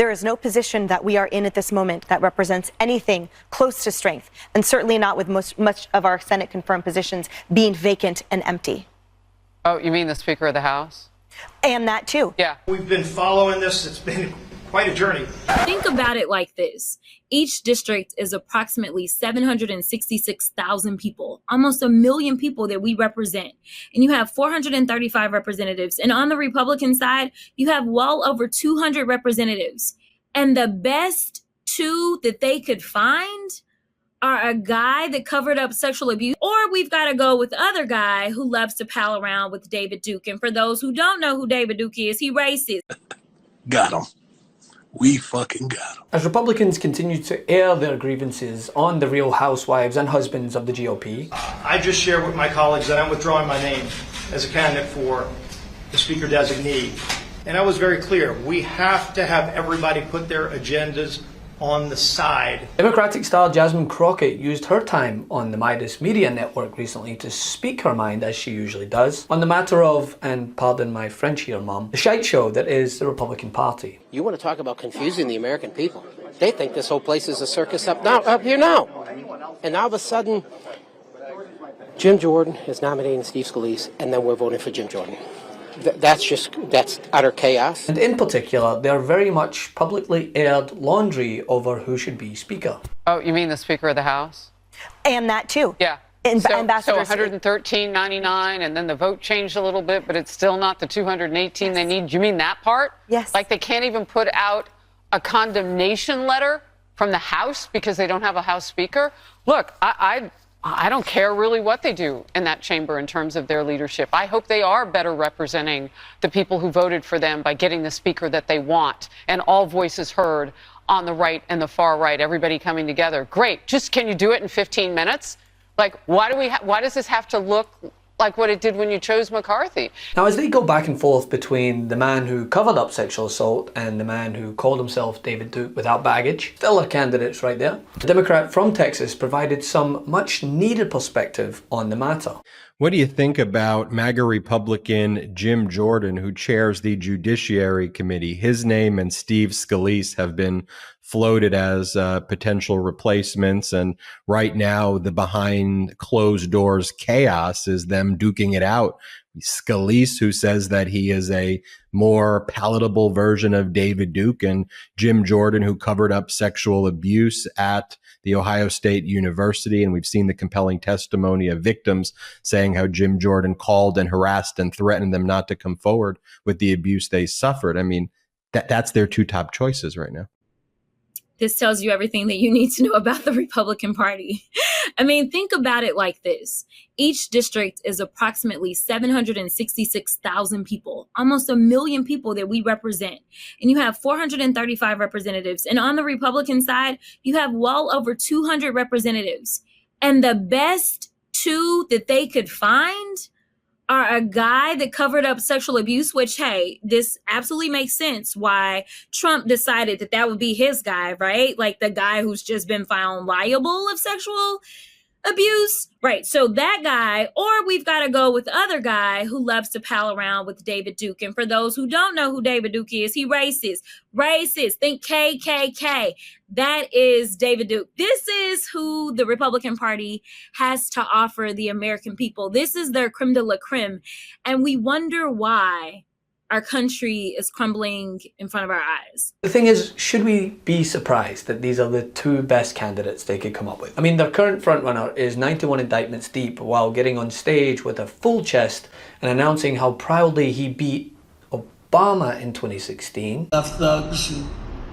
There is no position that we are in at this moment that represents anything close to strength, and certainly not with much of our Senate confirmed positions being vacant and empty. Oh, you mean the Speaker of the House? And that too. Yeah. We've been following this. It's been quite a journey. Think about it like this. Each district is approximately 766,000 people, almost 1 million people that we represent. And you have 435 representatives. And on the Republican side, you have well over 200 representatives. And the best two that they could find are a guy that covered up sexual abuse, or we've got to go with the other guy who loves to pal around with David Duke. And for those who don't know who David Duke is, he racist. Got him. We fucking got him. As Republicans continue to air their grievances on the real housewives and husbands of the GOP, I just shared with my colleagues that I'm withdrawing my name as a candidate for the Speaker designee. And I was very clear. We have to have everybody put their agendas on the side. Democratic star Jasmine Crockett used her time on the Midas Media Network recently to speak her mind, as she usually does, on the matter of, and pardon my French here, Mum, the shite show that is the Republican Party. You want to talk about confusing the American people? They think this whole place is a circus up here now. And all of a sudden, Jim Jordan is nominating Steve Scalise, and then we're voting for Jim Jordan. That's utter chaos. And in particular, they're very much publicly aired laundry over who should be Speaker. Oh, you mean the Speaker of the House? And that too. Yeah. So 113.99, and then the vote changed a little bit, but it's still not the 218 they need. You mean that part? Yes. Like they can't even put out a condemnation letter from the House because they don't have a House Speaker? Look, I don't care really what they do in that chamber in terms of their leadership. I hope they are better representing the people who voted for them by getting the speaker that they want and all voices heard on the right and the far right, everybody coming together. Great. Just can you do it in 15 minutes? Like, why does this have to look like what it did when you chose McCarthy? Now, as they go back and forth between the man who covered up sexual assault and the man who called himself David Duke without baggage, stellar candidates right there, the Democrat from Texas provided some much needed perspective on the matter. What do you think about MAGA Republican Jim Jordan, who chairs the Judiciary Committee? His name and Steve Scalise have been floated as potential replacements. And right now, the behind closed doors chaos is them duking it out. Scalise, who says that he is a more palatable version of David Duke, and Jim Jordan, who covered up sexual abuse at the Ohio State University. And we've seen the compelling testimony of victims saying how Jim Jordan called and harassed and threatened them not to come forward with the abuse they suffered. I mean, that's their two top choices right now. This tells you everything that you need to know about the Republican Party. I mean, think about it like this. Each district is approximately 766,000 people, almost 1 million people that we represent. And you have 435 representatives. And on the Republican side, you have well over 200 representatives. And the best two that they could find are a guy that covered up sexual abuse, which, hey, this absolutely makes sense why Trump decided that that would be his guy, right? Like the guy who's just been found liable of sexual abuse, right? So that guy, or we've got to go with the other guy who loves to pal around with David Duke. And for those who don't know who David Duke is, he racist. Think KKK. That is David Duke. This is who the Republican Party has to offer the American people. This is their creme de la creme. And we wonder why our country is crumbling in front of our eyes. The thing is, should we be surprised that these are the two best candidates they could come up with? I mean, their current frontrunner is 91 indictments deep while getting on stage with a full chest and announcing how proudly he beat Obama in 2016. Thugs who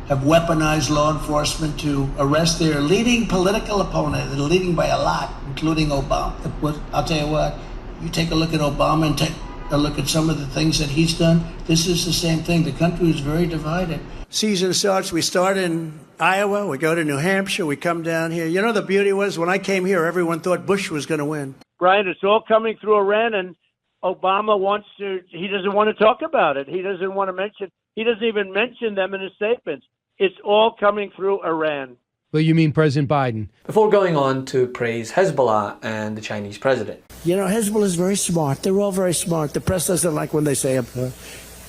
have weaponized law enforcement to arrest their leading political opponent. They're leading by a lot, including Obama. I'll tell you what, you take a look at Obama and take a look at some of the things that he's done. This is the same thing. The country is very divided. Season starts, we start in Iowa, we go to New Hampshire, we come down here. You know, the beauty was when I came here, everyone thought Bush was going to win. Brian, it's all coming through Iran, and Obama he doesn't want to talk about it. He doesn't even mention them in his statements. It's all coming through Iran. Well, you mean President Biden? Before going on to praise Hezbollah and the Chinese president. You know, Hezbollah is very smart. They're all very smart. The press doesn't like when they say it.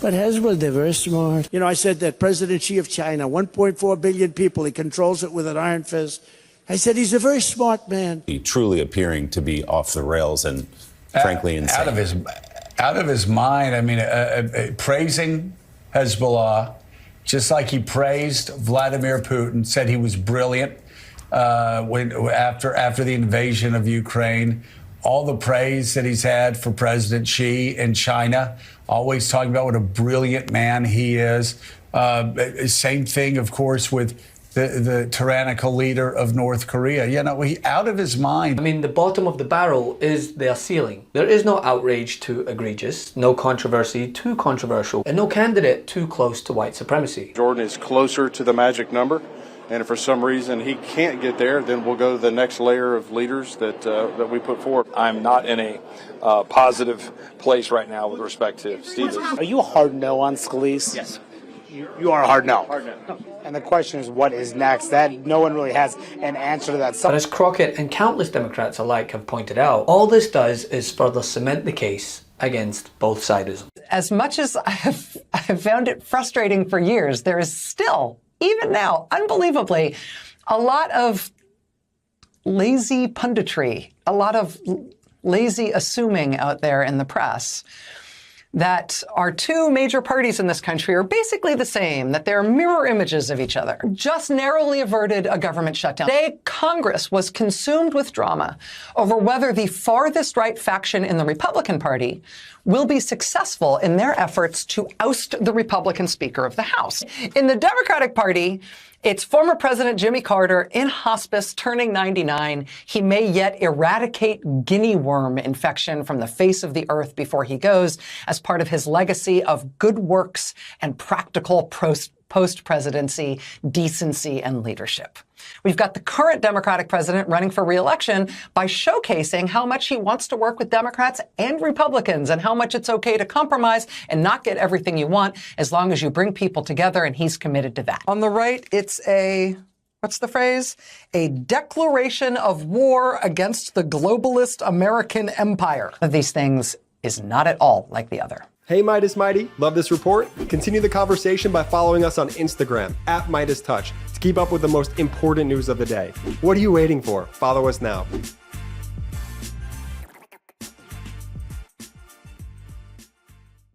But Hezbollah, they're very smart. You know, I said that President Xi of China, 1.4 billion people, he controls it with an iron fist. I said he's a very smart man. He truly appearing to be off the rails and frankly insane. Out of his mind. I mean, praising Hezbollah, just like he praised Vladimir Putin, said he was brilliant after the invasion of Ukraine. All the praise that he's had for President Xi in China, always talking about what a brilliant man he is. Same thing, of course, with the tyrannical leader of North Korea. You know, he out of his mind. I mean, the bottom of the barrel is their ceiling. There is no outrage too egregious, no controversy too controversial, and no candidate too close to white supremacy. Jordan is closer to the magic number, and if for some reason he can't get there, then we'll go to the next layer of leaders that we put forward. I'm not in a positive place right now with respect to Steve. Are you a hard no on Scalise? Yes. You are a hard no. Hard no. And the question is, what is next? That no one really has an answer to that. But as Crockett and countless Democrats alike have pointed out, all this does is further cement the case against both sidism. As much as I have found it frustrating for years, there is still, even now, unbelievably, a lot of lazy punditry, a lot of lazy assuming out there in the press that our two major parties in this country are basically the same, that they're mirror images of each other. Just narrowly averted a government shutdown. Today, Congress was consumed with drama over whether the farthest right faction in the Republican Party will be successful in their efforts to oust the Republican Speaker of the House. In the Democratic Party, it's former President Jimmy Carter in hospice, turning 99. He may yet eradicate guinea worm infection from the face of the earth before he goes, as part of his legacy of good works and practical post-presidency decency and leadership. We've got the current Democratic president running for re-election by showcasing how much he wants to work with Democrats and Republicans and how much it's okay to compromise and not get everything you want as long as you bring people together, and he's committed to that. On the right, it's what's the phrase? A declaration of war against the globalist American empire. One of these things is not at all like the other. Hey Meidas Mighty, love this report? Continue the conversation by following us on Instagram @MeidasTouch to keep up with the most important news of the day. What are you waiting for? Follow us now.